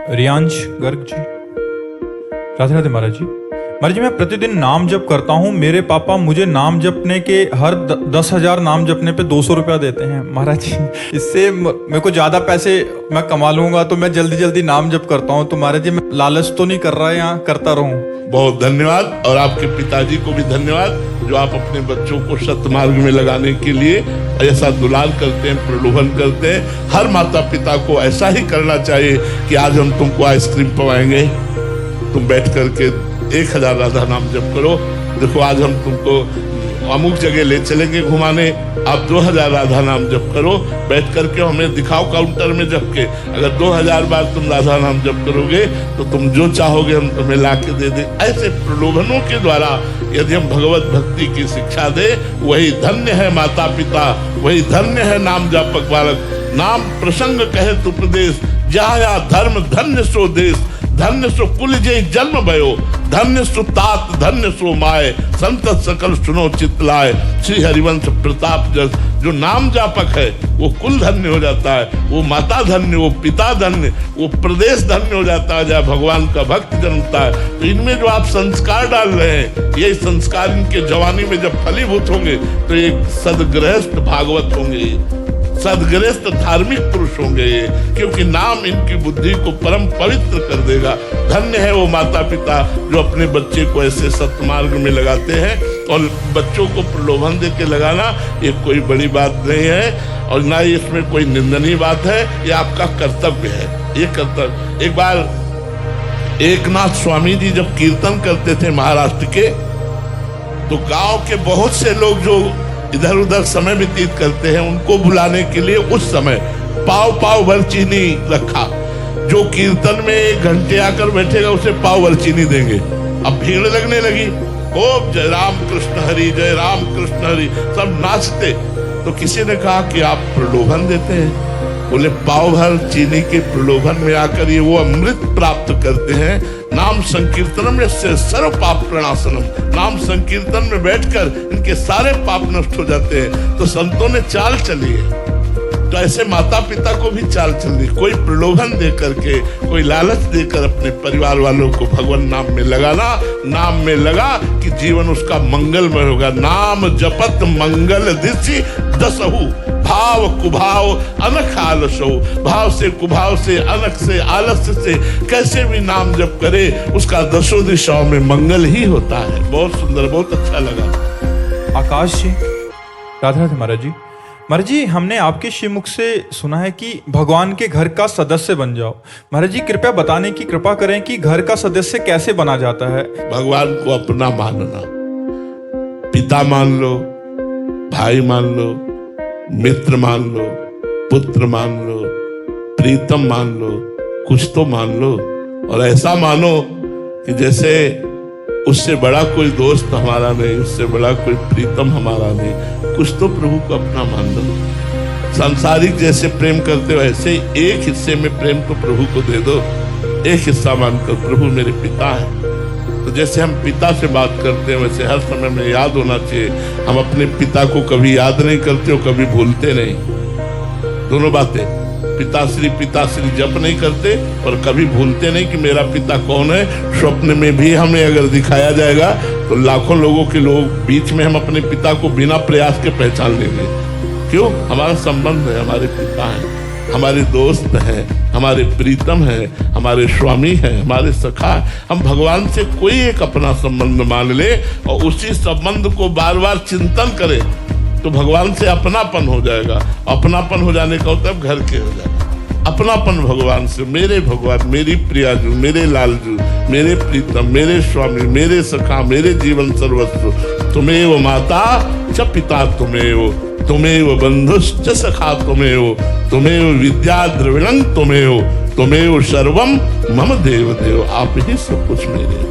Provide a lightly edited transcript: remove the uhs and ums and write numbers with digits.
रियांश गर्ग जी। राधे राधे महाराज जी। महाराज जी, मैं प्रतिदिन नाम जप करता हूँ। मेरे पापा मुझे नाम जपने के हर 10,000 नाम जपने पे 200 रुपया देते हैं। महाराज जी, इससे मेरे को ज़्यादा पैसे मैं कमा लूंगा तो मैं जल्दी जल्दी नाम जप करता हूँ। तो महाराज जी, मैं लालच तो नहीं कर रहा है, यहाँ करता रहूँ। बहुत धन्यवाद। और आपके पिताजी को भी धन्यवाद जो आप अपने बच्चों को सत्मार्ग में लगाने के लिए ऐसा दुलार करते हैं, प्रलोभन करते हैं। हर माता पिता को ऐसा ही करना चाहिए कि आज हम तुमको आइसक्रीम पवाएंगे, तुम बैठ करके 1000 राधा नाम जप करो। देखो आज हम तुमको अमुक जगह ले चलेंगे घुमाने, आप 2000 राधा नाम जप करो, बैठ करके हमें दिखाओ काउंटर में जप के। अगर 2000 बार तुम राधा नाम जप करोगे तो तुम जो चाहोगे हम तुम्हें ला के दे दें। ऐसे प्रलोभनों के द्वारा यदि हम भगवत भक्ति की शिक्षा दे, वही धन्य है माता पिता, वही धन्य है नाम जापक बालक। नाम प्रसंग कहे तु प्रदेश, जहाँ धर्म धन्य सो देश। धन्य सो कुल जय जन्म भयो, धन्य सो तात धन्य सो माय। संत सकल सुनो चितलाय, श्री हरिवंश प्रताप जस। जो नाम जापक है वो कुल धन्य हो जाता है, वो माता धन्य, वो पिता धन्य, वो प्रदेश धन्य हो जाता है जहाँ भगवान का भक्त जन्मता है। तो इनमें जो आप संस्कार डाल रहे हैं, यही संस्कार इनके जवानी में जब फलीभूत होंगे तो एक सदगृहस्थ भागवत होंगे, सदगृहस्थ धार्मिक पुरुष होंगे, क्योंकि नाम इनकी बुद्धि को परम पवित्र कर देगा। धन्य है वो माता पिता जो अपने बच्चे को ऐसे सत्मार्ग में लगाते हैं। और बच्चों को प्रलोभन दे के लगाना ये कोई बड़ी बात नहीं है और ना ही इसमें कोई निंदनीय बात है, ये आपका कर्तव्य है, ये कर्तव्य। एक बार एकनाथ स्वामी जी जब कीर्तन करते थे महाराष्ट्र के, तो गांव के बहुत से लोग जो इधर उधर समय व्यतीत करते हैं, उनको बुलाने के लिए उस समय पाव भर चीनी रखा। जो कीर्तन में 1 घंटे आकर बैठेगा उसे पाव भर चीनी देंगे। अब भीड़ लगने लगी, खूब जय राम कृष्ण हरि, जय राम कृष्ण हरि, सब नाचते। तो किसी ने कहा कि आप प्रलोभन देते हैं। बोले पाव भर चीनी के प्रलोभन में आकर ये वो अमृत प्राप्त करते हैं। नाम संकीर्तनम से सर्व पाप प्रणाशनम। नाम संकीर्तन में बैठकर इनके सारे पाप नष्ट हो जाते हैं। तो संतों ने चाल चली है, तो ऐसे माता पिता को भी चाल चलनी। कोई प्रलोभन दे करके, कोई लालच देकर अपने परिवार वालों को भगवान नाम में लगाना। नाम में लगा कि जीवन उसका मंगलमय होगा। नाम जपत मंगल दिशि दसहु, भाव कुभाव अनख आलसो। भाव से, कुभाव से, अनख से, आलस्य से कैसे भी नाम जप करे उसका 10 दिशाओं में मंगल ही होता है। बहुत सुंदर, बहुत अच्छा लगा। आकाश जी, राधे राधे महाराज जी। महाराज जी, हमने आपके श्रीमुख से सुना है कि भगवान के घर का सदस्य बन जाओ। महाराज जी, कृपया बताने की कृपा करें कि घर का सदस्य कैसे बना जाता है। भगवान को अपना मानना, पिता मान लो, भाई मान लो, मित्र मान लो, पुत्र मान लो, प्रीतम मान लो, कुछ तो मान लो। और ऐसा मानो कि जैसे उससे बड़ा कोई दोस्त हमारा नहीं, उससे बड़ा कोई प्रीतम हमारा नहीं। कुछ तो प्रभु को अपना मान लो। सांसारिक जैसे प्रेम करते हो ऐसे एक हिस्से में प्रेम तो प्रभु को दे दो। एक हिस्सा मानकर प्रभु मेरे पिता है। तो जैसे हम पिता से बात करते हैं वैसे हर समय में याद होना चाहिए। हम अपने पिता को कभी याद नहीं करते और कभी भूलते नहीं। दोनों बातें, पिताश्री जप नहीं करते और कभी भूलते नहीं कि मेरा पिता कौन है। स्वप्न में भी हमें अगर दिखाया जाएगा तो लाखों लोगों के बीच में हम अपने पिता को बिना प्रयास के पहचान लेंगे। क्यों? हमारा संबंध है, हमारे पिता हैं, हमारे दोस्त हैं, हमारे प्रीतम हैं, हमारे स्वामी हैं, हमारे सखा। हम भगवान से कोई एक अपना संबंध मान ले और उसी संबंध को बार बार चिंतन करें तो भगवान से अपनापन हो जाएगा। अपनापन हो जाने का मतलब घर के हो जाएगा। अपनापन भगवान से, मेरे भगवान, मेरी प्रियाजू, मेरे लालजू, मेरे प्रीतम, मेरे स्वामी, मेरे सखा, मेरे जीवन सर्वस्व। तुमेव माता च पिता तुमेव, तुमेव बंधुश्च सखा तुमेव, तुमेव विद्या द्रविणं तुमेव, तुमेव सर्वम मम देव देव। आप ही सब कुछ मेरे।